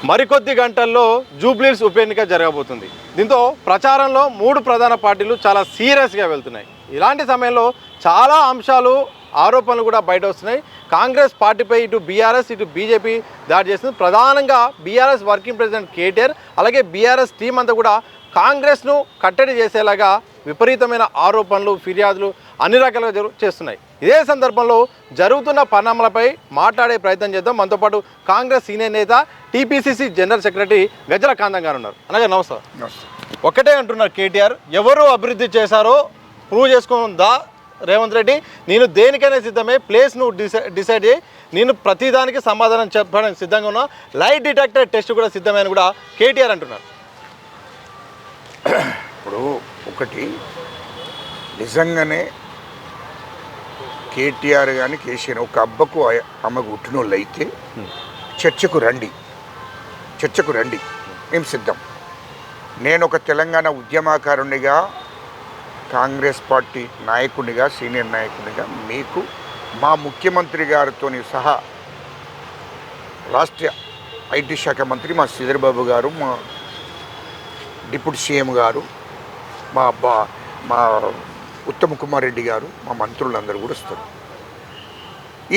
మరికొద్ది గంటల్లో జూబ్లీహిల్స్ ఉప ఎన్నిక జరగబోతుంది. దీంతో ప్రచారంలో మూడు ప్రధాన పార్టీలు చాలా సీరియస్గా వెళ్తున్నాయి. ఇలాంటి సమయంలో చాలా అంశాలు ఆరోపణలు కూడా బయట వస్తున్నాయి. కాంగ్రెస్ పార్టీపై ఇటు బీఆర్ఎస్ ఇటు బీజేపీ దాడి చేస్తుంది. ప్రధానంగా బీఆర్ఎస్ వర్కింగ్ ప్రెసిడెంట్ కేటీఆర్ అలాగే బీఆర్ఎస్ టీం అంతా కూడా కాంగ్రెస్ను కట్టడి చేసేలాగా విపరీతమైన ఆరోపణలు ఫిర్యాదులు అన్ని రకాలుగా చేస్తున్నాయి. ఇదే సందర్భంలో జరుగుతున్న పరిణామాలపై మాట్లాడే ప్రయత్నం చేద్దాం. మనతో పాటు కాంగ్రెస్ సీనియర్ నేత టీపీసీసీ జనరల్ సెక్రటరీ గజ్జల కాంతం గారు ఉన్నారు. అలాగే నమస్తే. ఒకటే అంటున్నారు కేటీఆర్, ఎవరు అభివృద్ధి చేశారో ప్రూవ్ చేసుకుందా రేవంత్ రెడ్డి, నేను దేనికైనా సిద్ధమే, ప్లేస్ నువ్వు డిసైడ్ చేయి, నేను ప్రతిదానికి సమాధానం చెప్పడానికి సిద్ధంగా ఉన్నా, లైట్ డిటెక్టర్ టెస్ట్ కూడా సిద్ధమే అని కూడా కేటీఆర్ అంటున్నారు. ఇప్పుడు ఒకటి నిజంగానే కేటీఆర్ కానీ కేసీఆర్ ఒక అబ్బకు అమ్మకు పుట్టినోళ్ళు అయితే చర్చకు రండి మేము సిద్ధం. నేను ఒక తెలంగాణ ఉద్యమకారునిగా, కాంగ్రెస్ పార్టీ నాయకునిగా, సీనియర్ నాయకునిగా మీకు మా ముఖ్యమంత్రి గారితో సహా రాష్ట్ర ఐటీ శాఖ మంత్రి మా శ్రీధర్ బాబు గారు, మా డిప్యూటీ సీఎం గారు, మా ఉత్తమ్ కుమార్ రెడ్డి గారు, మా మంత్రులందరూ కూడా వస్తారు.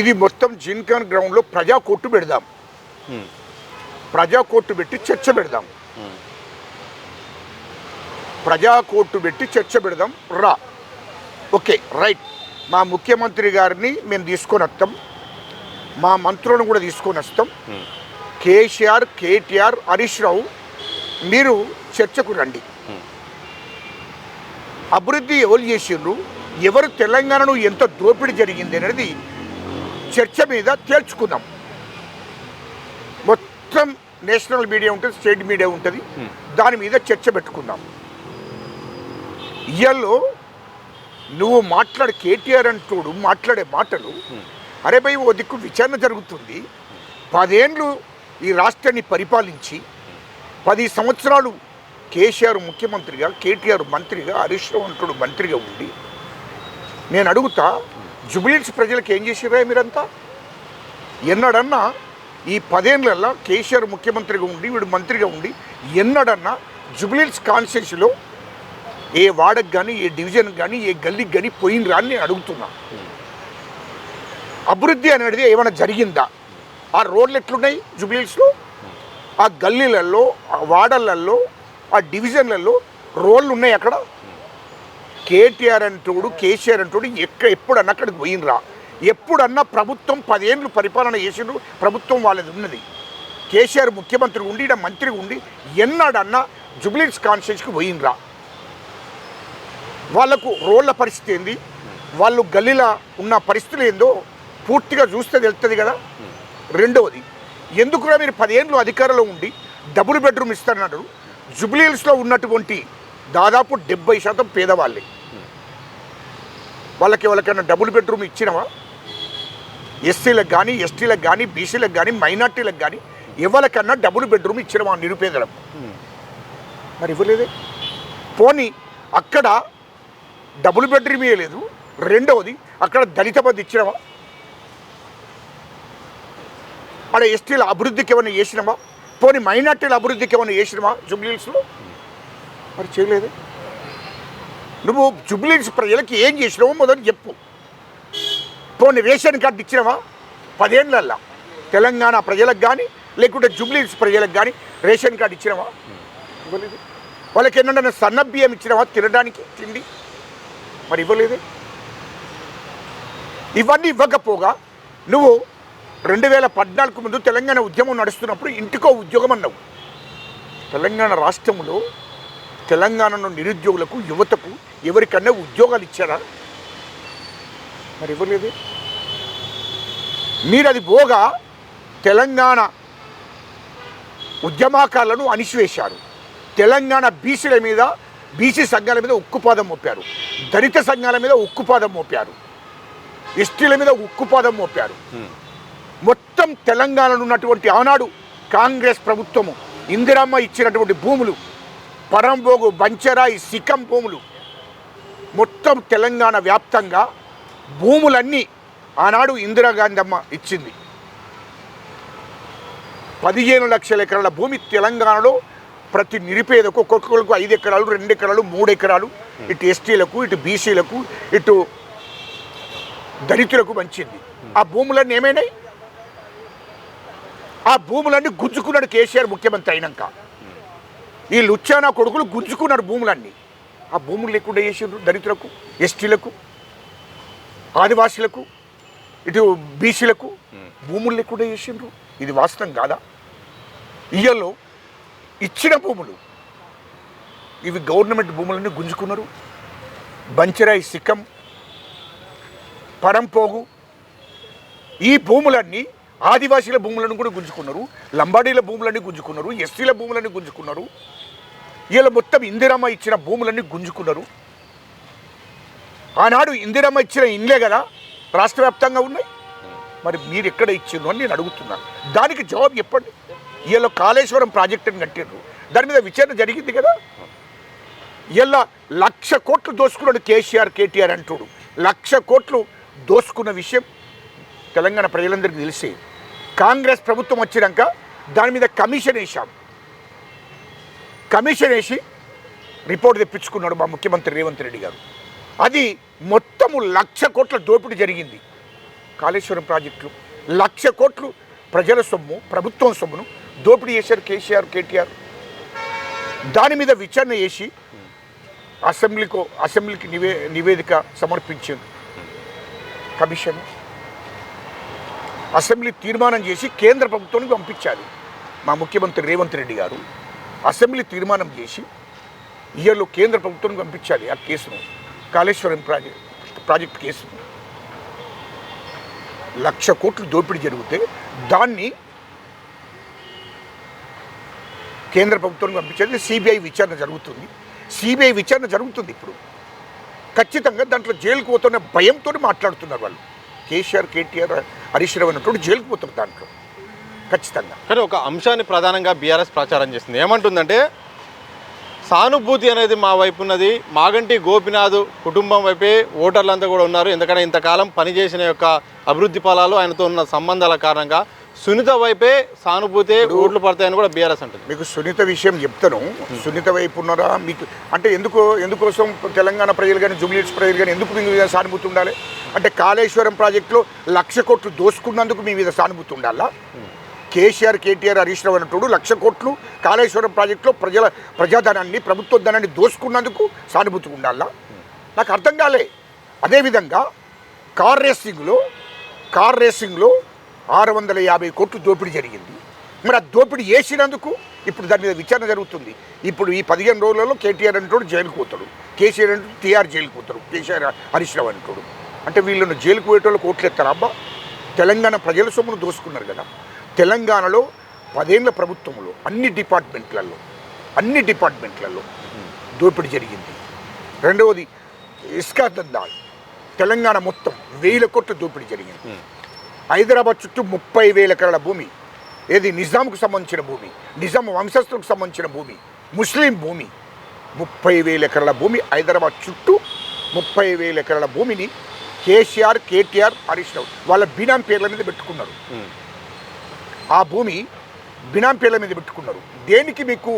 ఇది మొత్తం జిన్కాన్ గ్రౌండ్లో ప్రజా కోర్టు పెడదాం, ప్రజా కోర్టు పెట్టి చర్చ పెడదాం, ప్రజా కోర్టు పెట్టి చర్చ పెడదాం. రా ఓకే రైట్, మా ముఖ్యమంత్రి గారిని మేము తీసుకొని వస్తాం, మా మంత్రులను కూడా తీసుకొని వస్తాం, కేసీఆర్, కేటీఆర్, హరీష్ రావు మీరు చర్చకు రండి. అభివృద్ధి ఎవరు చేసిండ్రు, ఎవరు తెలంగాణను ఎంత దోపిడీ జరిగింది అనేది చర్చ మీద తేల్చుకుందాం. మొత్తం నేషనల్ మీడియా ఉంటుంది, స్టేట్ మీడియా ఉంటుంది, దాని మీద చర్చ పెట్టుకుందాం. ఇయ్యాల్లో నువ్వు కేటీఆర్ అంటూడు మాట్లాడే మాటలు, అరే భయ్ ఓ దిక్కు విచారణ జరుగుతుంది, 10 ఏళ్ళు ఈ రాష్ట్రాన్ని పరిపాలించి 10 సంవత్సరాలు కేసీఆర్ ముఖ్యమంత్రిగా, కేటీఆర్ మంత్రిగా, హరీష్ రావు అంటుడు మంత్రిగా ఉండి నేను అడుగుతా, జూబ్లీహిల్స్ ప్రజలకు ఏం చేసిరా మీరంతా? ఎన్నడన్నా ఈ 10 ఏళ్ళల్లో కేసీఆర్ ముఖ్యమంత్రిగా ఉండి వీడు మంత్రిగా ఉండి ఎన్నడన్నా జూబ్లీహిల్స్ కాన్స్టిట్యున్సీలో ఏ వార్డుకి కానీ, ఏ డివిజన్కి కానీ, ఏ గల్లీకి కానీ పోయినరా అని నేను అడుగుతున్నా. అభివృద్ధి అనేది ఏమైనా జరిగిందా? ఆ రోడ్లు ఎట్లున్నాయి జూబ్లీహిల్స్లో? ఆ గల్లీలలో, ఆ వార్డర్లలో, ఆ డివిజన్లలో రోడ్లు ఉన్నాయి అక్కడ? కేటీఆర్ అంటోడు, కేసీఆర్ అంటోడు ఎప్పుడన్నా అక్కడికి పోయినరా? ఎప్పుడన్నా ప్రభుత్వం 10 ఏళ్ళు పరిపాలన చేసిండ్రు, ప్రభుత్వం వాళ్ళది ఉన్నది, కేసీఆర్ ముఖ్యమంత్రి ఉండి ఈడ మంత్రి ఉండి ఎన్నడన్నా జూబ్లీహిల్స్ కాన్స్టిట్యున్సీకి పోయినరా? వాళ్లకు రోడ్ల పరిస్థితి ఏంది, వాళ్ళు గల్లీలో ఉన్న పరిస్థితులు ఏందో పూర్తిగా చూస్తే తెలుస్తుంది కదా. రెండవది, ఎందుకురా మీరు 10 ఏళ్ళు అధికారంలో ఉండి డబుల్ బెడ్రూమ్ ఇస్తారన్నారు? జూబ్లీహిల్స్లో ఉన్నటువంటి దాదాపు 70% పేదవాళ్ళే. వాళ్ళకి ఎవరికైనా డబుల్ బెడ్రూమ్ ఇచ్చినవా? ఎస్సీలకు కానీ, ఎస్టీలకు కానీ, బీసీలకు కానీ, మైనార్టీలకు కానీ ఎవరికన్నా డబుల్ బెడ్రూమ్ ఇచ్చినవా నిరుపేదలకు? మరి ఇవ్వలేదే. పోనీ అక్కడ డబుల్ బెడ్రూమ్ ఇవ్వలేదు. రెండవది, అక్కడ దళిత బంధు ఇచ్చినవా? అక్కడ ఎస్టీల అభివృద్ధికి ఏమైనా చేసినవా? పోనీ మైనార్టీల అభివృద్ధికి ఏమైనా చేసినవా జూబ్లీహిల్స్లో? మరి చేయలేదు. నువ్వు జూబ్లీహిల్స్ ప్రజలకి ఏం చేసినావో మొదలు చెప్పు. పోనీ రేషన్ కార్డు ఇచ్చినవా 10 ఏళ్ళల్లో? తెలంగాణ ప్రజలకు కానీ లేకుంటే జూబ్లీహిల్స్ ప్రజలకు కానీ రేషన్ కార్డు ఇచ్చినవా? ఇవ్వలేదు. వాళ్ళకి ఏంటంటే సన్నబియ్యం ఇచ్చినవా తినడానికి తిండి? మరి ఇవ్వలేదు. ఇవన్నీ ఇవ్వకపోగా నువ్వు 2014 ముందు తెలంగాణ ఉద్యమం నడుస్తున్నప్పుడు ఇంటికో ఉద్యోగం అన్నావు. తెలంగాణ రాష్ట్రంలో తెలంగాణలో నిరుద్యోగులకు, యువతకు ఎవరికన్నా ఉద్యోగాలు ఇచ్చారా? మరి ఇవ్వలేదు. మీరు అది పోగా తెలంగాణ ఉద్యమకారులను అణిచివేశారు. తెలంగాణ బీసీల మీద, బీసీ సంఘాల మీద ఉక్కుపాదం మోపారు, దళిత సంఘాల మీద ఉక్కుపాదం మోపారు, ఎస్టీల మీద ఉక్కుపాదం మోపారు. మొత్తం తెలంగాణలో ఉన్నటువంటి ఆనాడు కాంగ్రెస్ ప్రభుత్వము ఇందిరమ్మ ఇచ్చినటువంటి భూములు, పరంబోగు, బంచరాయి, సికం భూములు, మొత్తం తెలంగాణ వ్యాప్తంగా భూములన్నీ ఆనాడు ఇందిరాగాంధీ అమ్మ ఇచ్చింది. 15 లక్షల ఎకరాల భూమి తెలంగాణలో ప్రతి నిరుపేదకు ఒక్కొక్కరికి 5 ఎకరాలు 2 ఎకరాలు 3 ఎకరాలు ఇటు ఎస్టీలకు ఇటు బీసీలకు ఇటు దళితులకు పంచింది. ఆ భూములన్నీ ఏమైనాయి? ఆ భూములన్నీ గుంజుకున్నాడు కేసీఆర్ ముఖ్యమంత్రి అయినాక. ఈ లుచ్చానా కొడుకులు గుంజుకున్నారు భూములన్నీ. ఆ భూములు లేకుండా చేసిండ్రు దళితులకు, ఎస్టీలకు, ఆదివాసులకు, ఇటు బీసీలకు భూములు లేకుండా చేసిండ్రు. ఇది వాస్తవం కాదా? ఇయ్యలో ఇచ్చిన భూములు ఇవి గవర్నమెంట్ భూములన్నీ గుంజుకున్నారు. బంచరాయి సిక్కం, పరంపోగు ఈ భూములన్నీ ఆదివాసీల భూములను కూడా గుంజుకున్నారు, లంబాడీల భూములన్నీ గుంజుకున్నారు, ఎస్టీల భూములన్నీ గుంజుకున్నారు. ఇలా మొత్తం ఇందిరమ్మ ఇచ్చిన భూములన్నీ గుంజుకున్నారు. ఆనాడు ఇందిరమ్మ ఇచ్చిన ఇండ్లే కదా రాష్ట్ర వ్యాప్తంగా ఉన్నాయి. మరి మీరు ఎక్కడ ఇచ్చిండ్రు అని నేను అడుగుతున్నాను. దానికి జవాబు చెప్పండి. ఇలా కాళేశ్వరం ప్రాజెక్టుని కట్టిండ్రు, దాని మీద విచారణ జరిగింది కదా. ఇలా 1,00,000 కోట్లు దోసుకున్నాడు కేసీఆర్ కేటీఆర్ అంటాడు. 1,00,000 కోట్లు దోసుకున్న విషయం తెలంగాణ ప్రజలందరికీ తెలిసి కాంగ్రెస్ ప్రభుత్వం వచ్చినాక దాని మీద కమిషన్ వేసాం. కమిషన్ వేసి రిపోర్ట్ తెప్పించుకున్నాడు మా ముఖ్యమంత్రి రేవంత్ రెడ్డి గారు. అది మొత్తము 1,00,000 కోట్ల దోపిడీ జరిగింది. కాళేశ్వరం ప్రాజెక్టులు 1,00,000 కోట్లు ప్రజల సొమ్ము, ప్రభుత్వం సొమ్మును దోపిడీ చేశారు కేసీఆర్ కేటీఆర్. దాని మీద విచారణ చేసి అసెంబ్లీకి నివేదిక సమర్పించింది కమిషన్. అసెంబ్లీ తీర్మానం చేసి కేంద్ర ప్రభుత్వానికి పంపించాలి. మా ముఖ్యమంత్రి రేవంత్ రెడ్డి గారు అసెంబ్లీ తీర్మానం చేసి ఇయర్లో కేంద్ర ప్రభుత్వానికి పంపించాలి ఆ కేసును, కాళేశ్వరం ప్రాజెక్ట్ కేసును. 1,00,000 కోట్లు దోపిడీ జరిగితే దాన్ని కేంద్ర ప్రభుత్వానికి పంపించేది. సిబిఐ విచారణ జరుగుతుంది. సిబిఐ విచారణ జరుగుతుంది. ఇప్పుడు ఖచ్చితంగా దాంట్లో జైలుకు పోతున్న భయంతో మాట్లాడుతున్నారు వాళ్ళు. కేసీఆర్ కేటీఆర్ హరీష్ రావు అన్నట్టు జైలుకు పోతారు దాంట్లో ఖచ్చితంగా. కానీ ఒక అంశాన్ని ప్రధానంగా బీఆర్ఎస్ ప్రచారం చేస్తుంది. ఏమంటుందంటే సానుభూతి అనేది మా వైపు ఉన్నది, మాగంటి గోపినాథ్ కుటుంబం వైపే ఓటర్లంతా కూడా ఉన్నారు. ఎందుకంటే ఇంతకాలం పనిచేసిన యొక్క అభివృద్ధి ఫలాలు ఆయనతో ఉన్న సంబంధాల కారణంగా సునీత వైపే సానుభూతి ఓట్లు పడతాయని కూడా బీఆర్ఎస్ అంటుంది. మీకు సునీత విషయం చెప్తాను. సునీత వైపు ఉన్నారా మీకు అంటే ఎందుకోసం తెలంగాణ ప్రజలు కానీ జూబ్లీహిల్స్ ప్రజలు కానీ ఎందుకు మీ మీద సానుభూతి ఉండాలి అంటే కాళేశ్వరం ప్రాజెక్టులో 1,00,000 కోట్లు దోసుకున్నందుకు మీ మీద సానుభూతి ఉండాలా? కేసీఆర్ కేటీఆర్ హరీష్ రావు అన్నట్టు 1,00,000 కోట్లు కాళేశ్వరం ప్రాజెక్టులో ప్రజాధనాన్ని ప్రభుత్వ ధనాన్ని దోసుకున్నందుకు సానుభూతి ఉండాలా? నాకు అర్థం కాలే. అదేవిధంగా కార్ రేసింగ్లో 650 కోట్లు దోపిడీ జరిగింది. మరి ఆ దోపిడీ చేసినందుకు ఇప్పుడు దాని మీద విచారణ జరుగుతుంది. ఇప్పుడు ఈ 15 రోజులలో కేటీఆర్ అంటాడు జైలుకు పోతాడు, కేసీఆర్ అంటూ టీఆర్ జైలుకు పోతాడు, కేసీఆర్ హరీష్ రావు అంటాడు. అంటే వీళ్ళను జైలుకు పోయేటోళ్ళకి ఓట్లు ఎత్తారు. అబ్బా తెలంగాణ ప్రజల సొమ్మును దోసుకున్నారు కదా. తెలంగాణలో 10 ఏళ్ల ప్రభుత్వంలో అన్ని డిపార్ట్మెంట్లలో దోపిడీ జరిగింది. రెండవది ఇసుక దందాలు తెలంగాణ మొత్తం 1000 కోట్ల దోపిడీ జరిగింది. హైదరాబాద్ చుట్టూ 30,000 ఎకరాల భూమి, ఏది నిజాంకు సంబంధించిన భూమి, నిజాం వంశస్థులకు సంబంధించిన భూమి, ముస్లిం భూమి, 30,000 ఎకరాల భూమి హైదరాబాద్ చుట్టూ 30,000 ఎకరాల భూమిని కేసీఆర్ కేటీఆర్ హరీష్ రావు వాళ్ళ బినాం పేర్ల మీద పెట్టుకున్నారు. ఆ భూమి బినాం పేర్ల మీద పెట్టుకున్నారు. దేనికి మీకు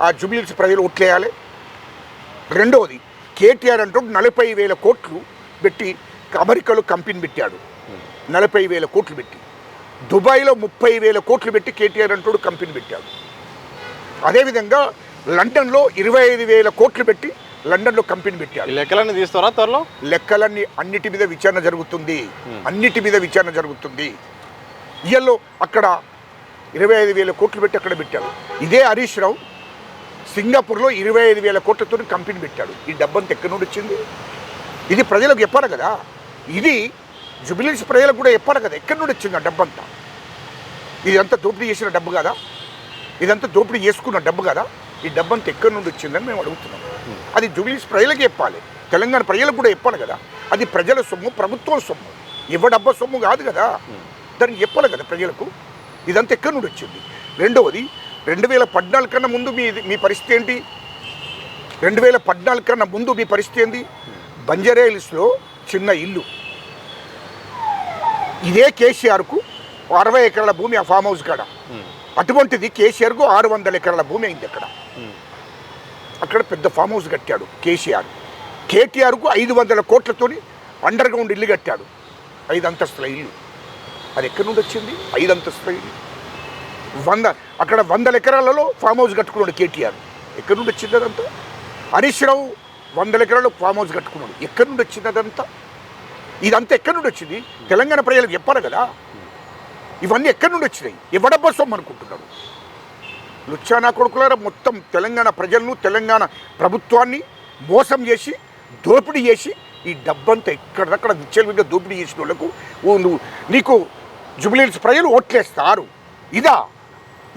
ఆ జూబ్లీహిల్స్ ప్రజలు ఓట్లేయాలి? రెండవది కేటీఆర్ అంటూ 40,000 కోట్లు పెట్టి అమెరికాలో కంపెనీ పెట్టాడు. 40,000 కోట్లు పెట్టి దుబాయ్లో 30,000 కోట్లు పెట్టి కేటీఆర్ అంటూ కంపెనీ పెట్టాడు. అదేవిధంగా లండన్లో 25,000 కోట్లు పెట్టి లండన్లో కంపెనీ పెట్టాడు. లెక్కలన్నీ తీస్తారా త్వరలో? లెక్కలన్నీ అన్నిటి మీద విచారణ జరుగుతుంది. ఇయల్లో అక్కడ 25,000 కోట్లు పెట్టి అక్కడ పెట్టాడు. ఇదే హరీష్ రావు సింగపూర్లో 25,000 కోట్లతో కంపెనీ పెట్టాడు. ఈ డబ్బంతా ఎక్కడి నుండి వచ్చింది? ఇది ప్రజలకు చెప్పాలి కదా. ఇది జూబ్లీహిల్స్ ప్రజలకు కూడా చెప్పాలి కదా ఎక్కడి నుండి వచ్చింది ఆ డబ్బంతా. ఇదంతా దోపిడీ చేసిన డబ్బు కదా, ఇదంతా దోపిడీ చేసుకున్న డబ్బు కదా. ఈ డబ్బంతా ఎక్కడి నుండి వచ్చిందని మేము అడుగుతున్నాం. అది జూబ్లీహిల్స్ ప్రజలకు చెప్పాలి, తెలంగాణ ప్రజలకు కూడా చెప్పాలి కదా. అది ప్రజల సొమ్ము, ప్రభుత్వం సొమ్ము, డబ్బా సొమ్ము కాదు కదా. దానికి చెప్పాలి కదా ప్రజలకు ఇదంతా ఎక్కడి నుండి వచ్చింది. రెండవది 2014 కన్నా ముందు మీ పరిస్థితి ఏంటి? 2014 కన్నా ముందు మీ పరిస్థితి ఏంటి? బంజారాహిల్స్లో చిన్న ఇల్లు, ఇదే కేసీఆర్కు 60 ఎకరాల భూమి ఆ ఫామ్ హౌస్ కాడ అటువంటిది కేసీఆర్కు 600 ఎకరాల భూమి అయింది అక్కడ పెద్ద ఫామ్ హౌస్ కట్టాడు కేసీఆర్. కేటీఆర్కు 500 కోట్లతో అండర్ గ్రౌండ్ ఇల్లు కట్టాడు, 5 అంతస్తుల ఇల్లు. అది ఎక్కడి నుండి వచ్చింది? 5 అంతస్తుల ఇల్లు. అక్కడ 100 ఎకరాలలో ఫామ్ హౌస్ కట్టుకున్నాడు కేటీఆర్. ఎక్కడి నుండి వచ్చింది అదంతా? హరీష్ రావు 100 ఎకరాలకు ఫామ్ హౌస్ కట్టుకున్నాడు. ఎక్కడి నుండి వచ్చింది అదంతా? ఇదంతా ఎక్కడి నుండి వచ్చింది? తెలంగాణ ప్రజలకు చెప్పారు కదా. ఇవన్నీ ఎక్కడి నుండి వచ్చినాయి? ఎవడబ్బా సొమ్ము అనుకుంటున్నారు? లుచ్చానా కొడుకులారా, మొత్తం తెలంగాణ ప్రజలను, తెలంగాణ ప్రభుత్వాన్ని మోసం చేసి, దోపిడీ చేసి, ఈ డబ్బంతా ఎక్కడక్కడ విచ్చలవిడిగా దోపిడీ చేసిన వాళ్ళకు నీకు జూబ్లీహిల్స్ ప్రజలు ఓట్లేస్తారు.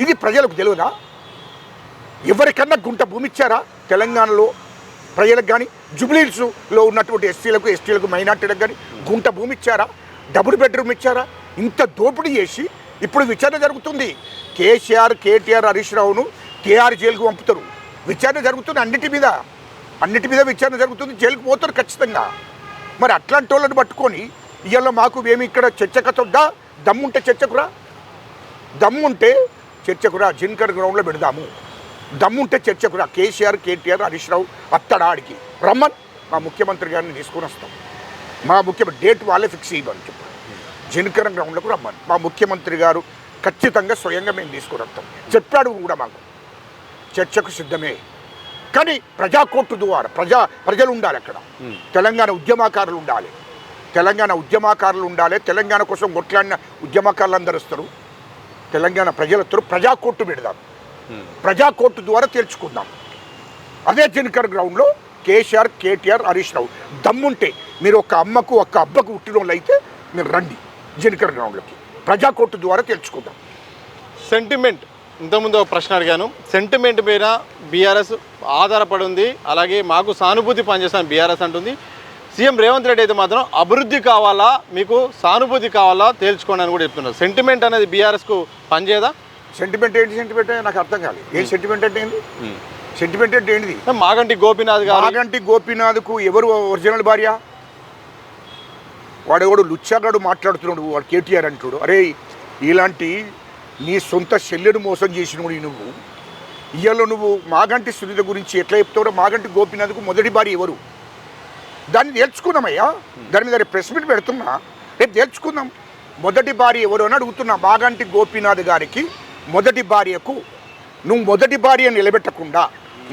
ఇది ప్రజలకు తెలియదా? ఎవరికన్నా గుంట భూమి ఇచ్చారా తెలంగాణలో ప్రజలకు? కానీ జూబ్లీహిల్స్లో ఉన్నటువంటి ఎస్టీలకు మైనార్టీలకు కానీ గుంట భూమి ఇచ్చారా? డబుల్ బెడ్రూమ్ ఇచ్చారా? ఇంత దోపిడీ చేసి ఇప్పుడు విచారణ జరుగుతుంది. కేసీఆర్, కేటీఆర్, హరీష్ రావును కేఆర్ జైలుకు పంపుతారు. విచారణ జరుగుతుంది అన్నిటి మీద విచారణ జరుగుతుంది. జైలుకు పోతారు ఖచ్చితంగా. మరి అట్లాంటి వాళ్ళని పట్టుకొని ఇవాళ మాకు ఏమి ఇక్కడ చర్చకతొద్దా? దమ్ముంటే చర్చకురా జిన్కర్ గ్రౌండ్లో పెడదాము. దమ్ముంటే చర్చకురా. కేసీఆర్, కేటీఆర్, హరీష్ రావు అత్తడా ఆడికి రమ్మన్, మా ముఖ్యమంత్రి గారిని తీసుకొని వస్తాం. మా ముఖ్యమంత్రి డేట్ వాళ్ళే ఫిక్స్ ఇవ్వని చెప్పారు. జిన్కర్ గ్రౌండ్లకు రమ్మని మా ముఖ్యమంత్రి గారు ఖచ్చితంగా స్వయంగా మేము తీసుకొని వస్తాం చెప్పాడు కూడా. మాకు చర్చకు సిద్ధమే, కానీ ప్రజా కోర్టు ద్వారా ప్రజలు ఉండాలి అక్కడ. తెలంగాణ ఉద్యమకారులు ఉండాలి. తెలంగాణ కోసం కొట్లాడిన ఉద్యమకారులు అందరూ వస్తారు. తెలంగాణ ప్రజలతో ప్రజా కోర్టు పెడదాం. ప్రజా కోర్టు ద్వారా తేల్చుకుందాం. అదే జిన్కర్ గ్రౌండ్లో కేసీఆర్, కేటీఆర్, హరీష్ రావు దమ్ముంటే మీరు ఒక అమ్మకు ఒక అబ్బకు పుట్టిన వాళ్ళు అయితే మీరు రండి జిన్కర్ గ్రౌండ్లోకి. ప్రజా కోర్టు ద్వారా తెలుసుకుందాం. సెంటిమెంట్, ఇంతకుముందు ఒక ప్రశ్న అడిగాను. సెంటిమెంట్ మీద బీఆర్ఎస్ ఆధారపడి ఉంది, అలాగే మాకు సానుభూతి పనిచేస్తాను బీఆర్ఎస్ అంటుంది. సీఎం రేవంత్ రెడ్డి అయితే మాత్రం అభివృద్ధి కావాలా, మీకు సానుభూతి కావాలా తేల్చుకోండి అని కూడా చెప్తున్నారు. సెంటిమెంట్ అనేది బీఆర్ఎస్కు పనిచేయదా? సెంటిమెంట్ ఏంటి? నాకు అర్థం కాలేదు. ఏ సెంటిమెంట్ అంటే ఏంటి? సెంటిమెంట్ అంటే ఏంటిది? మాగంటి గోపీనాథ్కు ఎవరు ఒరిజినల్ భార్య? వాడు లుచ్చాగాడు మాట్లాడుతున్నాడు. వాడు కేటీఆర్ అంటాడు. అరే, ఇలాంటి నీ సొంత చెల్లెను మోసం చేసినోడు నువ్వు. ఇయ్యాలో నువ్వు మాగంటి సునీత గురించి ఎట్లా చెప్తావు? మాగంటి గోపీనాథ్కు మొదటి భార్య ఎవరు? దాన్ని తేల్చుకుందామయ్యా. దాని మీద ప్రెస్ మీట్ పెడుతున్నా, రేపు తేల్చుకుందాం. మొదటి భార్య ఎవరు అని అడుగుతున్నా. మాగంటి గోపీనాథ్ గారికి మొదటి భార్యకు నువ్వు మొదటి భార్యను నిలబెట్టకుండా,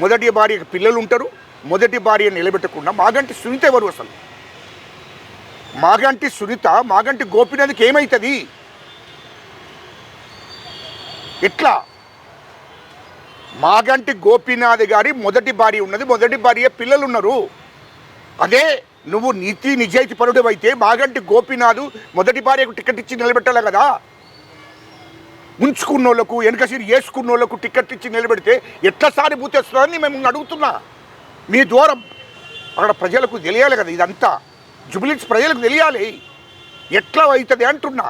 మొదటి భార్యకు పిల్లలు ఉంటారు, మొదటి భార్యను నిలబెట్టకుండా మాగంటి సునీత ఎవరు అసలు? మాగంటి సునీత మాగంటి గోపీనాథ్కి ఏమవుతుంది? ఎట్లా? మాగంటి గోపీనాథ్ గారి మొదటి భార్య ఉన్నది, మొదటి భార్య పిల్లలు ఉన్నారు. అదే నువ్వు నీతి నిజాయితీ పరుడు అయితే మాగంటి గోపీనాథ్ మొదటి భార్యకు టికెట్ ఇచ్చి నిలబెట్టాలి కదా. ఉంచుకున్న వాళ్ళకు, వెనక సిరి వేసుకున్న వాళ్ళకు టికెట్ ఇచ్చి నిలబెడితే ఎట్లా సానుభూతి వస్తుందని మేము అడుగుతున్నా. మీ ద్వారా అక్కడ ప్రజలకు తెలియాలి కదా. ఇదంతా జూబ్లీహిల్స్ ప్రజలకు తెలియాలి ఎట్లా అవుతుంది అంటున్నా.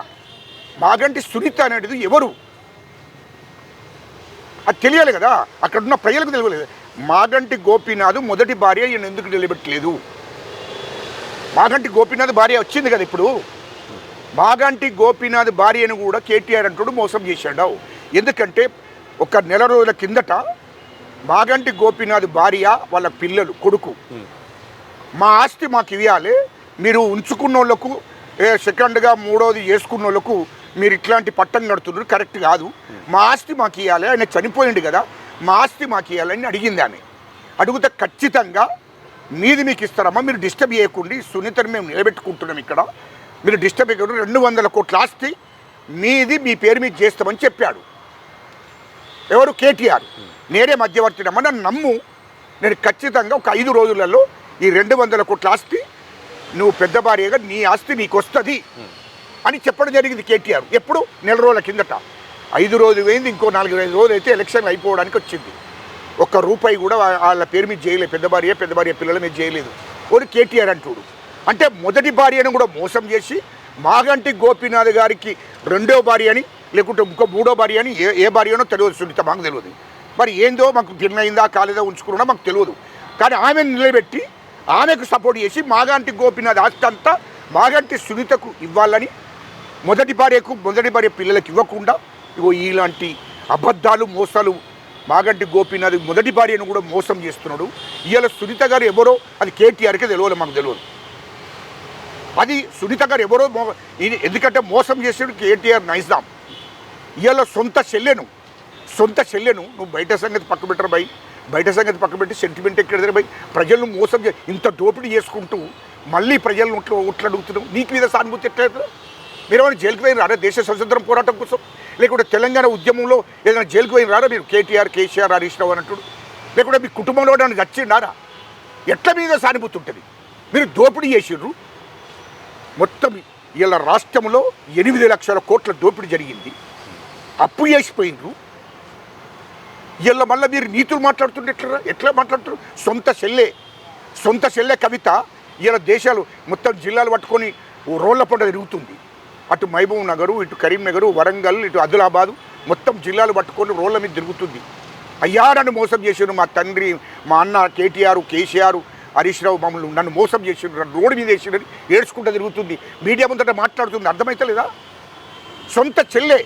మాగంటి సునీత అనేది ఎవరు అది తెలియాలి కదా. అక్కడున్న ప్రజలకు తెలియలేదు. మాగంటి గోపీనాథ్ మొదటి భార్య ఈయన ఎందుకు నిలబెట్టలేదు? మాగంటి గోపీనాథ్ భార్య వచ్చింది కదా ఇప్పుడు. మాగంటి గోపీనాథ్ భార్యను కూడా కేటీఆర్ అంటాడు మోసం చేశాడు. ఎందుకంటే ఒక నెల రోజుల కిందట మాగంటి గోపీనాథ్ భార్య వాళ్ళ పిల్లలు కొడుకు, మా ఆస్తి మాకు ఇవ్వాలి, మీరు ఉంచుకున్న వాళ్ళకు సెకండ్గా మూడోది చేసుకున్న వాళ్ళకు మీరు ఇట్లాంటి పట్టం నడుతున్నారు, కరెక్ట్ కాదు, మా ఆస్తి మాకు ఇవ్వాలి, ఆయన చనిపోయింది కదా, మా ఆస్తి మాకు ఇవ్వాలని అడిగింది ఆమె. అడిగితే ఖచ్చితంగా మీది మీకు ఇస్తారమ్మా, మీరు డిస్టర్బ్ చేయకుండా సునీతని మేము నిలబెట్టుకుంటున్నాం ఇక్కడ, మీరు డిస్టర్బ్ చేయకుండా 200 కోట్ల ఆస్తి మీది మీ పేరు మీద చేస్తామని చెప్పాడు. ఎవరు? కేటీఆర్. నేనే మధ్యవర్తినమ్మా, నన్ను నమ్ము, నేను ఖచ్చితంగా ఒక 5 రోజులలో ఈ 200 కోట్ల ఆస్తి నువ్వు పెద్ద భార్యగా నీ ఆస్తి నీకు వస్తుంది అని చెప్పడం జరిగింది కేటీఆర్. ఎప్పుడు? నెల రోజుల కిందట. 5 రోజులు పోయింది, ఇంకో 4-5 రోజులు అయితే ఎలక్షన్లు అయిపోవడానికి వచ్చింది. ₹1 కూడా వాళ్ళ పేరు మీద చేయలేదు. పెద్ద భార్య పిల్లల మీద చేయలేదు. ఓడి కేటీఆర్ అంటుడు. అంటే మొదటి భార్యను కూడా మోసం చేసి మాగంటి గోపీనాథ్ గారికి 2వ భార్య అని, లేకుంటే ఇంకో 3వ భార్య అని, ఏ భార్యనో తెలియదు సునీత, మాకు తెలియదు. మరి ఏందో మాకు తిన్నయిందా కాలేదా ఉంచుకున్నా మాకు తెలియదు. కానీ ఆమెను నిలబెట్టి ఆమెకు సపోర్ట్ చేసి మాగంటి గోపీనాథ్ ఆస్తి అంతా మాగంటి సునీతకు ఇవ్వాలని, మొదటి భార్య పిల్లలకు ఇవ్వకుండా ఇగో ఇలాంటి అబద్ధాలు మోసాలు. మాగంటి గోపీనాథ్ మొదటి భార్యను కూడా మోసం చేస్తున్నాడు. ఇవాళ సునీత గారు ఎవరో అది కేటీఆర్కే తెలియదు, మాకు తెలియదు. అది సునీత గారు ఎవరో ఎందుకంటే మోసం చేసాడు కేటీఆర్ నైజాం. ఇవాళ సొంత చెల్లెను నువ్వు బయట సంగతి పక్క పెట్టరు బై, బయట సంగతి పక్క పెట్టి సెంటిమెంట్ ఎక్కడ బై, ప్రజలను మోసం ఇంత దోపిడీ చేసుకుంటూ మళ్ళీ ప్రజలను ఓట్లు అడుగుతున్నావు. నీకు మీద సానుభూతి ఎట్లేదు? మీరు ఏమైనా జైలుకి పోయిన రారా దేశ స్వతంత్రం పోరాటం కోసం? లేకుంటే తెలంగాణ ఉద్యమంలో ఏదైనా జైలుకి పోయిన రారా మీరు? కేటీఆర్, కేసీఆర్, హరీష్ రావు అన్నట్టు. లేకుంటే మీ కుటుంబంలో నన్ను చచ్చిండారా? ఎట్ల మీద సానుభూతి ఉంటుంది? మీరు దోపిడీ చేసిర్రు మొత్తం. ఇలా రాష్ట్రంలో 8 లక్షల కోట్ల దోపిడీ జరిగింది, అప్పు చేసిపోయినరు. ఇలా మళ్ళీ మీరు నీతులు మాట్లాడుతుంటే ఎట్లా మాట్లాడుతున్నారు? సొంత చెల్లె కవిత ఇలా దేశాలు మొత్తం జిల్లాలు పట్టుకొని రోళ్ల పంట తిరుగుతుంది. అటు మహబూబ్ నగరు, ఇటు కరీంనగరు, వరంగల్, ఇటు ఆదిలాబాదు మొత్తం జిల్లాలు పట్టుకొని రోళ్ల మీద తిరుగుతుంది. అయ్యా నన్ను మోసం చేసారు మా తండ్రి, మా అన్న కేటీఆర్, కేసీఆర్, హరీష్ రావు మమ్మల్ని నన్ను మోసం చేసారు, రోడ్డు మీద వేసారని ఏడ్చుకుంటూ తిరుగుతుంది. మీడియా ముందట మాట్లాడుతుంది. అర్థమైతలేదా? సొంత చెల్లె,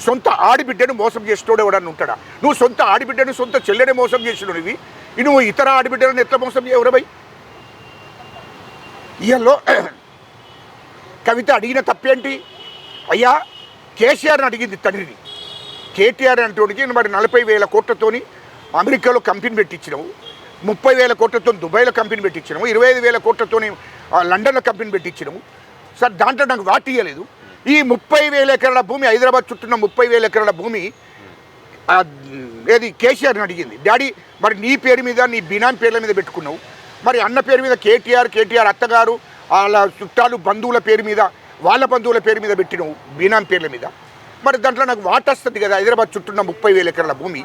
సొంత ఆడిబిడ్డను మోసం చేసేటోడు ఎవడన్నా ఉంటాడా? నువ్వు సొంత ఆడిబిడ్డను, సొంత చెల్లెనే మోసం చేసినావు. నువ్వు ఇతర ఆడిబిడ్డలను ఎట్లా మోసం చేయవురా భయ్? ఇయల్లో కవిత అడిగిన తప్పేంటి? అయ్యా కేసీఆర్ని అడిగింది తండ్రిని. కేటీఆర్ అంటోడికి మరి 40,000 కోట్లతోని అమెరికాలో కంపెనీ పెట్టించినావు, 30,000 కోట్లతో దుబాయ్లో కంపెనీ పెట్టించినాము, 25,000 కోట్లతోని లండన్లో కంపెనీ పెట్టించినాము. సార్ దాంట్లో నాకు వాటి ఇవ్వలేదు. ఈ 30,000 ఎకరాల భూమి, హైదరాబాద్ చుట్టూన్న 30,000 ఎకరాల భూమి ఏది కేసీఆర్ని అడిగింది. డాడీ మరి నీ పేరు మీద, నీ బినామీ పేర్ల మీద పెట్టుకున్నావు, మరి అన్న పేరు మీద కేటీఆర్ అత్తగారు వాళ్ళ చుట్టాలు బంధువుల పేరు మీద, వాళ్ళ బంధువుల పేరు మీద పెట్టినావు బినామీ పేర్ల మీద. మరి దాంట్లో నాకు వాట వస్తుంది కదా. హైదరాబాద్ చుట్టూన్న 30,000 ఎకరాల భూమి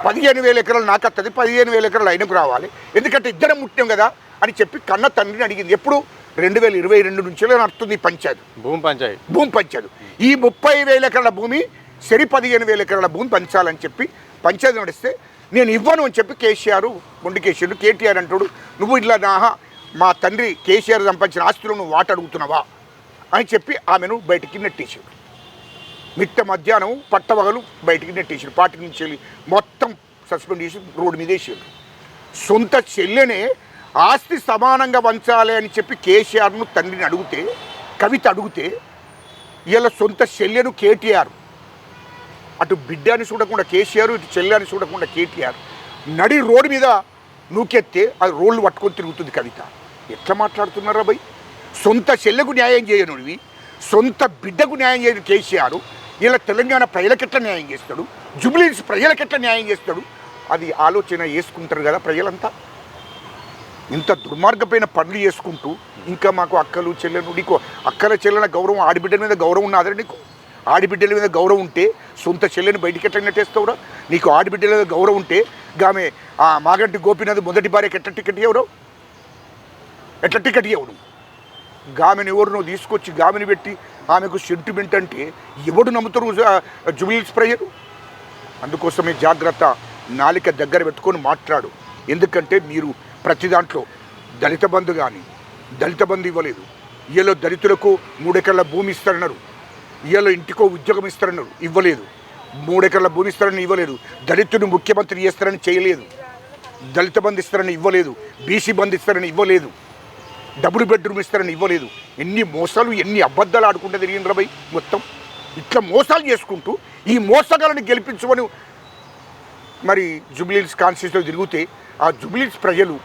15,000 ఎకరాలు నాకు వస్తుంది, 15,000 ఎకరాలు ఆయనకు రావాలి, ఎందుకంటే ఇద్దరం ముట్టాం కదా అని చెప్పి కన్న తండ్రిని అడిగింది. ఎప్పుడు? 2022 నుంచి నడుస్తుంది భూమి పంచాయతీ. ఈ 30,000 ఎకరాల భూమి సరి 15,000 ఎకరాల భూమి పంచాలని చెప్పి పంచాయతీ నడిస్తే నేను ఇవ్వను అని చెప్పి మొండి కేసీఆర్ కేటీఆర్ అంటాడు, నువ్వు ఇట్లా మా తండ్రి కేసీఆర్ సంపాదించిన ఆస్తులు నువ్వు వాట అడుగుతున్నావా అని చెప్పి ఆమెను బయటికి నెట్టేసాడు. మిట్ట మధ్యాహ్నం పట్టవగలు బయటికి నెట్టేసాడు. పార్టీ నుంచి వెళ్ళి మొత్తం సస్పెండ్ చేసి రోడ్డు మీద వేసాడు. సొంత చెల్లెనే ఆస్తి సమానంగా పంచాలి అని చెప్పి కేసీఆర్ను తండ్రిని అడిగితే, కవిత అడిగితే, ఇలా సొంత చెల్లెను కేటీఆర్, అటు బిడ్డని చూడకుండా కేసీఆర్, ఇటు చెల్లెని చూడకుండా కేటీఆర్ నడి రోడ్డు మీద నూకెత్తే అది రోడ్లు పట్టుకొని తిరుగుతుంది కవిత. ఎట్లా మాట్లాడుతున్నారా భయ్? సొంత చెల్లెకు న్యాయం చేయనుడివి, సొంత బిడ్డకు న్యాయం చేయను కేసీఆర్. ఇలా తెలంగాణ ప్రజలకెట్లా న్యాయం చేస్తాడు? జూబ్లీహిల్స్ ప్రజలకెట్లా న్యాయం చేస్తాడు? అది ఆలోచన చేసుకుంటారు కదా ప్రజలంతా. ఇంత దుర్మార్గమైన పనులు చేసుకుంటూ ఇంకా మాకు అక్కలు చెల్లెలు, నీకు అక్కల చెల్లెల గౌరవం, ఆడిబిడ్డల మీద గౌరవం ఉన్నదా? నీకు ఆడిబిడ్డల మీద గౌరవం ఉంటే సొంత చెల్లెని బయటికి ఎట్లా నెట్టేస్తావురా? నీకు ఆడిబిడ్డల మీద గౌరవం ఉంటే ఆమె మాగంటి గోపీనాథ్ మొదటి భార్యకి ఎట్లా టికెట్ ఇవ్వరు? గామెను ఎవరు నువ్వు తీసుకొచ్చి గామెను పెట్టి ఆమెకు సెంటిమెంట్ అంటే ఎవడు నమ్ముతారు జూబ్లీహిల్స్ ప్రజలు? అందుకోసమే జాగ్రత్త, నాలిక దగ్గర పెట్టుకొని మాట్లాడు. ఎందుకంటే మీరు ప్రతి దాంట్లో దళిత బంధు ఇవ్వలేదు, ఇయ్యలో దళితులకు 3 ఎకరాల భూమి ఇస్తారన్నారు, ఇయ్యలో ఇంటికో ఉద్యోగం ఇస్తారన్నారు, ఇవ్వలేదు. 3 ఎకరాల భూమి ఇస్తారని ఇవ్వలేదు, దళితుని ముఖ్యమంత్రి చేస్తారని చేయలేదు, దళిత బంధు ఇస్తారని ఇవ్వలేదు, బీసీ బంధు ఇస్తారని ఇవ్వలేదు, డబుల్ బెడ్రూమ్ ఇస్తారని ఇవ్వలేదు. ఎన్ని మోసాలు, ఎన్ని అబద్ధాలు ఆడుకుంటే తిరిగిండ్రా భయ్ మొత్తం. ఇట్లా మోసాలు చేసుకుంటూ ఈ మోసగాలను గెలిపించమని మరి జూబ్లీహిల్స్ కాన్స్టిట్యూన్సీలో తిరిగితే ఆ జూబ్లీహిల్స్ ప్రజలు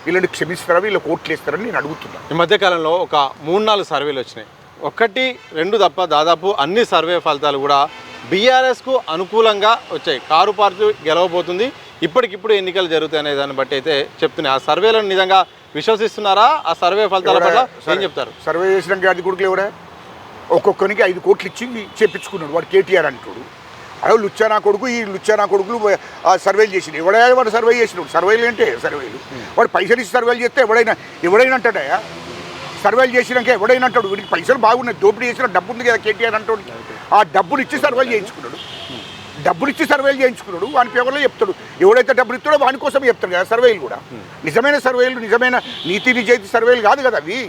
వీళ్ళని క్షమిస్తారా, వీళ్ళకి ఓట్లు వేస్తారని నేను అడుగుతున్నాను. ఈ మధ్యకాలంలో ఒక 3-4 సర్వేలు వచ్చినాయి. 1-2 తప్ప దాదాపు అన్ని సర్వే ఫలితాలు కూడా బీఆర్ఎస్కు అనుకూలంగా వచ్చాయి. కారు పార్టీ గెలవబోతుంది, ఇప్పటికిప్పుడు ఎన్నికలు జరుగుతాయి అనే దాన్ని బట్టి అయితే చెప్తున్నాయి. ఆ సర్వేలను నిజంగా విశ్వసిస్తున్నారా? ఆ సర్వే ఫలితాల పట్ల ఏం చెప్తారు? సర్వే చేసినాక 5 కోట్లు ఎవడా? ఒక్కొక్కరికి 5 కోట్లు ఇచ్చి చేపించుకున్నాడు వాడు కేటీఆర్ అంటాడు. అదే లుచ్చానా కొడుకు, ఈ లుచ్చానా కొడుకులు సర్వేలు చేసిన వాడు సర్వే చేసినాడు. సర్వేలు అంటే సర్వేలు వాడు పైసలు ఇచ్చి సర్వేలు చేస్తే ఎవడైనా అంటాడా? సర్వేలు చేసినాక ఎవడైనా అంటాడు వీడికి పైసలు బాగున్నాయి, దోపిడీ చేసిన డబ్బు ఉంది కదా కేటీఆర్ అంటాడు. ఆ డబ్బులు ఇచ్చి సర్వేలు చేయించుకున్నాడు. వాని పేపర్లో చెప్తాడు. ఎవడైతే డబ్బులు ఇస్తాడో వాని కోసం చెప్తాడు కదా సర్వేలు కూడా. నిజమైన సర్వేలు, నిజమైన నీతి నిజాయితీ సర్వేలు కాదు కదా అవి.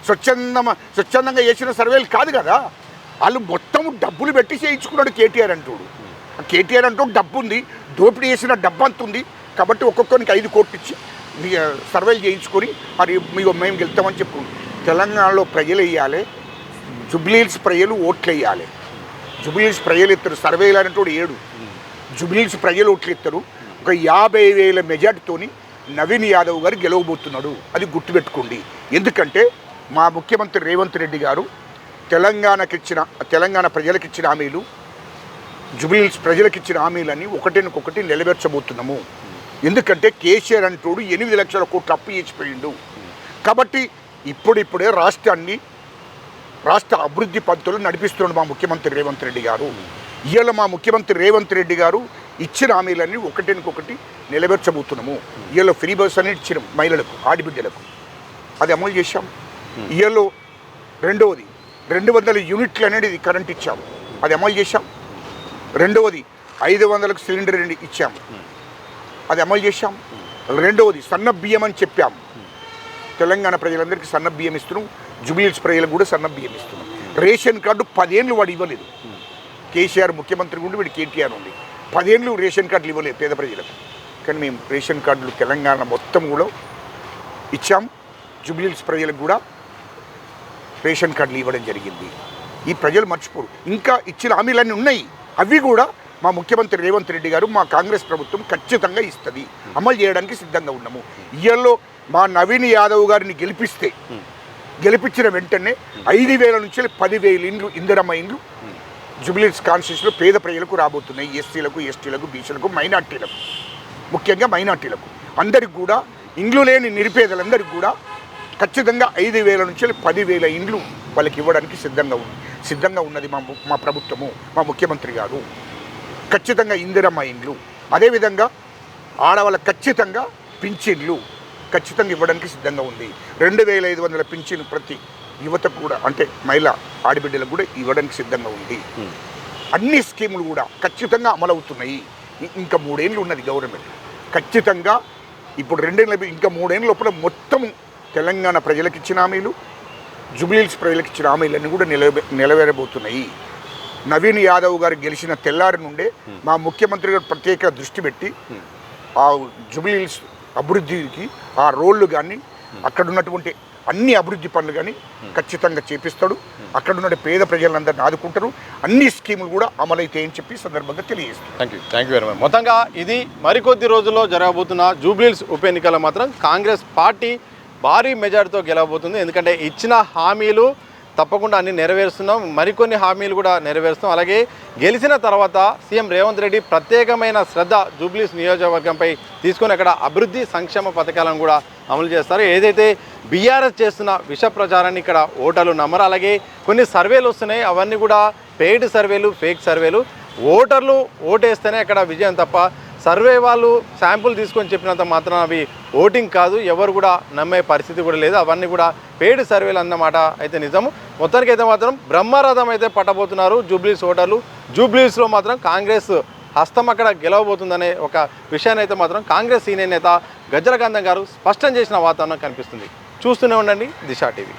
స్వచ్ఛందంగా చేసిన సర్వేలు కాదు కదా. వాళ్ళు మొత్తం డబ్బులు పెట్టి చేయించుకున్నాడు కేటీఆర్ అంటాడు. కేటీఆర్ అంటూ డబ్బు ఉంది, దోపిడీ చేసిన డబ్బు అంత ఉంది కాబట్టి ఒక్కొక్కరికి 5 కోట్లు ఇచ్చి సర్వేలు చేయించుకొని మరి మేము గెలుస్తామని చెప్పుకుంటాం. తెలంగాణలో ప్రజలు వేయాలి, జూబ్లీహిల్స్ ప్రజలు ఓట్లు వేయాలి. జూబ్లీహిల్స్ ప్రజలు ఇస్తారు, సర్వేలు అనేటోడు 7, జూబ్లీహిల్స్ ప్రజలు ఓట్లు ఇస్తారు. ఒక 50,000 మెజార్టీతోని నవీన్ యాదవ్ గారు గెలవబోతున్నాడు, అది గుర్తుపెట్టుకోండి. ఎందుకంటే మా ముఖ్యమంత్రి రేవంత్ రెడ్డి గారు తెలంగాణ ప్రజలకు ఇచ్చిన హామీలు, జూబ్లీహిల్స్ ప్రజలకు ఇచ్చిన హామీలన్నీ ఒకటినొకటి నెరవేర్చబోతున్నాము. ఎందుకంటే కేసీఆర్ అంటోడు 8 లక్షల కోట్లు అప్పు చేసిపోయిండు. కాబట్టి ఇప్పుడిప్పుడే రాష్ట్ర అభివృద్ధి పద్ధతులు నడిపిస్తున్నాడు మా ముఖ్యమంత్రి రేవంత్ రెడ్డి గారు. ఇవాళ మా ముఖ్యమంత్రి రేవంత్ రెడ్డి గారు ఇచ్చిన హామీలన్నీ ఒకటినొకటి నెరవేర్చబోతున్నాము. ఇవాళ ఫ్రీ బస్ అని ఇచ్చినాం మహిళలకు, ఆడబిడ్డలకు, అది అమలు చేశాం. ఇవాళ రెండవది 200 యూనిట్లు అనేది కరెంట్ ఇచ్చాము, అది అమలు చేశాం. రెండవది 500కు సిలిండర్ ఇచ్చాము, అది అమలు చేశాం. రెండవది సన్న బియ్యం అని చెప్పాము, తెలంగాణ ప్రజలందరికీ సన్న బియ్యం ఇస్తున్నాం, జూబ్లీహిల్స్ ప్రజలకు కూడా సన్న బియ్యం ఇస్తున్నాం. రేషన్ కార్డు 10 ఏళ్ళు వాడు ఇవ్వలేదు. కేసీఆర్ ముఖ్యమంత్రి ఉండి వీడు కేటీఆర్ ఉంది, 10 ఏళ్ళు రేషన్ కార్డులు ఇవ్వలేదు పేద ప్రజలకు. కానీ మేము రేషన్ కార్డులు తెలంగాణ మొత్తం కూడా ఇచ్చాం, జూబ్లీహిల్స్ ప్రజలకు కూడా రేషన్ కార్డులు ఇవ్వడం జరిగింది. ఈ ప్రజలు మర్చిపోరు. ఇంకా ఇచ్చిన హామీలన్నీ ఉన్నాయి, అవి కూడా మా ముఖ్యమంత్రి రేవంత్ రెడ్డి గారు, మా కాంగ్రెస్ ప్రభుత్వం ఖచ్చితంగా ఇస్తుంది, అమలు చేయడానికి సిద్ధంగా ఉన్నాము. ఇయల్లో మా నవీన్ యాదవ్ గారిని గెలిపించిన వెంటనే 5,000 నుంచి 10,000 ఇండ్లు, ఇందిరమ్మ ఇండ్లు జూబ్లీహిల్స్ కాన్స్టిట్యూన్సీలో పేద ప్రజలకు రాబోతున్నాయి. ఎస్సీలకు, ఎస్టీలకు, బీసీలకు, మైనార్టీలకు, ముఖ్యంగా మైనార్టీలకు అందరికి కూడా, ఇండ్లు లేని నిరుపేదలందరికీ కూడా ఖచ్చితంగా 5,000 నుంచి 10,000 ఇండ్లు వాళ్ళకి ఇవ్వడానికి సిద్ధంగా ఉన్నది మా ప్రభుత్వము, మా ముఖ్యమంత్రి గారు. ఖచ్చితంగా ఇందిరమ్మ ఇండ్లు, అదేవిధంగా ఆడవాళ్ళకి ఖచ్చితంగా పింఛన్లు ఖచ్చితంగా ఇవ్వడానికి సిద్ధంగా ఉంది. 2,500 పింఛన్ ప్రతి యువతకు కూడా, అంటే మహిళా ఆడబిడ్డలకు కూడా ఇవ్వడానికి సిద్ధంగా ఉంది. అన్ని స్కీములు కూడా ఖచ్చితంగా అమలవుతున్నాయి. ఇంకా 3 ఏళ్ళు ఉన్నది గవర్నమెంట్. ఖచ్చితంగా ఇప్పుడు 2 ఏళ్ళు, ఇంకా 3 ఏళ్ళ లోపల మొత్తం తెలంగాణ ప్రజలకు ఇచ్చిన హామీలు, జూబ్లీహిల్స్ ప్రజలకు ఇచ్చిన హామీలన్నీ కూడా నెరవేరబోతున్నాయి. నవీన్ యాదవ్ గారు గెలిచిన తెల్లారి నుండే మా ముఖ్యమంత్రి గారు ప్రత్యేక దృష్టి పెట్టి ఆ జూబ్లీహిల్స్ అభివృద్ధికి ఆ రోడ్లు కానీ, అక్కడ ఉన్నటువంటి అన్ని అభివృద్ధి పనులు కానీ ఖచ్చితంగా చేపిస్తాడు. అక్కడ ఉన్న పేద ప్రజలందరినీ ఆదుకుంటారు. అన్ని స్కీములు కూడా అమలైతే అని చెప్పి సందర్భంగా తెలియజేస్తారు. Thank you very much. మొత్తంగా ఇది మరికొద్ది రోజుల్లో జరగబోతున్న జూబ్లీహిల్స్ ఉప ఎన్నికల్లో మాత్రం కాంగ్రెస్ పార్టీ భారీ మెజార్టీతో గెలవబోతుంది. ఎందుకంటే ఇచ్చిన హామీలు తప్పకుండా అన్ని నెరవేరుస్తున్నాం, మరికొన్ని హామీలు కూడా నెరవేరుస్తాం. అలాగే గెలిచిన తర్వాత సీఎం రేవంత్ రెడ్డి ప్రత్యేకమైన శ్రద్ధ జూబ్లీహిల్స్ నియోజకవర్గంపై తీసుకొని అక్కడ అభివృద్ధి సంక్షేమ పథకాలను కూడా అమలు చేస్తారు. ఏదైతే బీఆర్ఎస్ చేస్తున్న విష ప్రచారాన్ని ఇక్కడ ఓటర్లు నమ్మరు. అలాగే కొన్ని సర్వేలు వస్తున్నాయి, అవన్నీ కూడా పెయిడ్ సర్వేలు, ఫేక్ సర్వేలు. ఓటర్లు ఓటేస్తేనే అక్కడ విజయం తప్ప సర్వే వాళ్ళు శాంపుల్ తీసుకొని చెప్పినంత మాత్రం అవి ఓటింగ్ కాదు, ఎవరు కూడా నమ్మే పరిస్థితి కూడా లేదు. అవన్నీ కూడా పెయిడ్ సర్వేలు అన్నమాట అయితే నిజము. మొత్తానికి అయితే మాత్రం బ్రహ్మరథం అయితే పట్టబోతున్నారు జూబ్లీహిల్స్ ఓటర్లు. జూబ్లీహిల్స్లో మాత్రం కాంగ్రెస్ హస్తం అక్కడ గెలవబోతుందనే ఒక విషయాన్ని అయితే మాత్రం కాంగ్రెస్ సీనియర్ నేత గజ్జల గంధం గారు స్పష్టం చేసిన వాతావరణం కనిపిస్తుంది. చూస్తూనే ఉండండి దిశ టీవీ.